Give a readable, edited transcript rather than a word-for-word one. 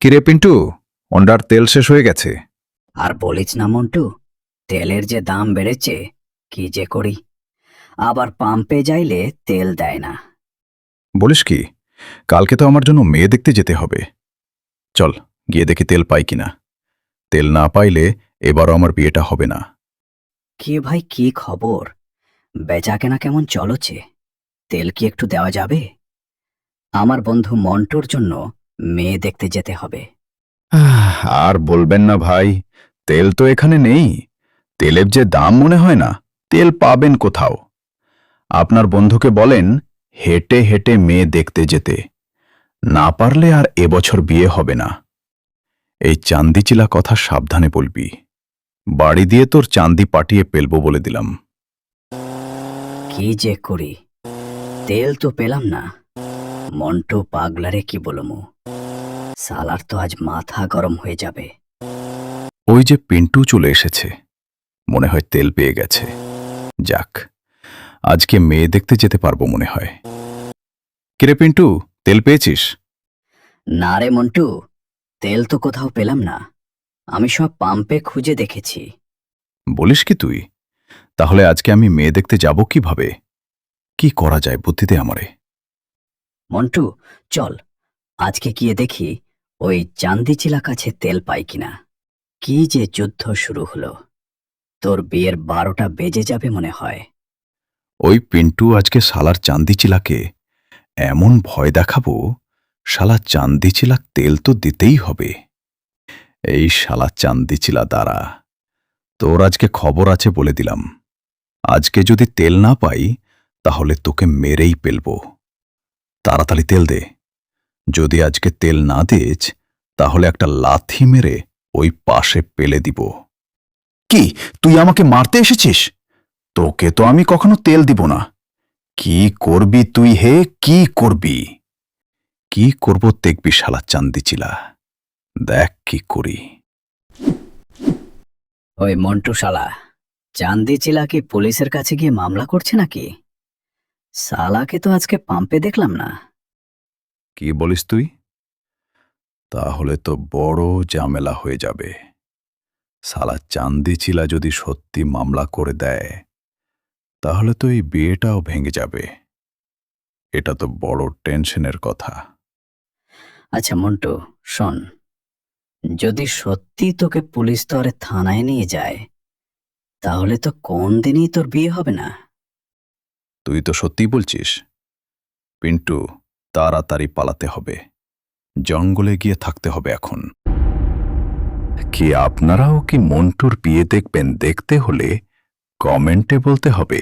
কিরে পিন্টু, অন্ডার তেল শেষ হয়ে গেছে। আর বলিস না মন্টু, তেলের যে দাম বেড়েছে, কি যে করি। আবার পাম্পে যাইলে তেল দেয় না। বলিস কি, কালকে তো আমার জন্য মেয়ে দেখতে যেতে হবে। চল গিয়ে দেখি তেল পাই কিনা। তেল না পাইলে এবারও আমার বিয়েটা হবে না। কি ভাই, কি খবর? বেচা কেনা কেমন চলছে? তেল কি একটু দেওয়া যাবে? আমার বন্ধু মন্টুর জন্য মেয়ে দেখতে যেতে হবে। আর বলবেন না ভাই, তেল তো এখানে নেই। তেলের যে দাম মনে হয় না, তেল পাবেন কোথাও। আপনার বন্ধুকে বলেন হেঁটে হেঁটে মেয়ে দেখতে যেতে। না পারলে আর এবছর বিয়ে হবে না। এই চান্দিচিলা কথা সাবধানে বলবি। বাড়ি দিয়ে তোর চান্দি পাঠিয়ে পেলবো বলে দিলাম। কি যে করি, তেল তো পেলাম না। মন্টু পাগলারে কি বলমু, সালার তো আজ মাথা গরম হয়ে যাবে। ওই যে পিন্টু চলে এসেছে, মনে হয় তেল পেয়ে গেছে। যাক, আজকে মেয়ে দেখতে যেতে পারবো মনে হয়। কিরে পিন্টু, তেল পেয়েছিস? না রে মন্টু, তেল তো কোথাও পেলাম না। আমি সব পাম্পে খুঁজে দেখেছি। বলিস কি তুই? তাহলে আজকে আমি মেয়ে দেখতে যাব কিভাবে? কি করা যায়, বুদ্ধি দে আমারে। মন্টু, চল আজকে গিয়ে দেখি ওই চান্দিচিলা কাছে তেল পাই কিনা। কি যে যুদ্ধ শুরু হলো, তোর বিয়ের 12টা বেজে যাবে মনে হয়। ওই পিন্টু আজকে শালার চান্দিচিলাকে এমন ভয় দেখাবো, শালা চান্দিচিলা তেল তো দিতেই হবে। এই শালা চান্দিচিলা দ্বারা তোর আজকে খবর আছে বলে দিলাম। আজকে যদি তেল না পাই, তাহলে তোকে মেরেই পেলব। তাড়াতাড়ি তেল দে। যদি আজকে তেল না দিস, তাহলে একটা লাথি মেরে ওই পাশে পেলে দিব। কি, তুই আমাকে মারতে এসেছিস? তোকে তো আমি কখনো তেল দিব না। কি করবি তুই হে, কি করবি? কি করব দেখবি শালা চান্দিচিলা। দেখ কি করি। ওই মন্টু শালা, চান্দিচিলা কি পুলিশের কাছে গিয়ে মামলা করছে নাকি? শালাকে তো আজকে পাম্পে দেখলাম না। কি বলিস তুই? তাহলে তো বড় ঝামেলা হয়ে যাবে। শালা চান্দিচিলা যদি সত্যি মামলা করে দেয়, তাহলে তো এই বিয়েটাও ভেঙে যাবে। এটা তো বড় টেনশনের কথা। আচ্ছা মন্টু, শোন, যদি সত্যি তোকে পুলিশ ধরে থানায় নিয়ে যায়, তাহলে তো কোন দিনই তোর বিয়ে হবে না। তুই তো সত্যিই বলছিস? পিন্টু, তাড়াতাড়ি পালাতে হবে। জঙ্গলে গিয়ে থাকতে হবে এখন। কি আপনারাও কি মন্টুর বিয়ে দেখবেন? দেখতে হলে কমেন্টে বলতে হবে।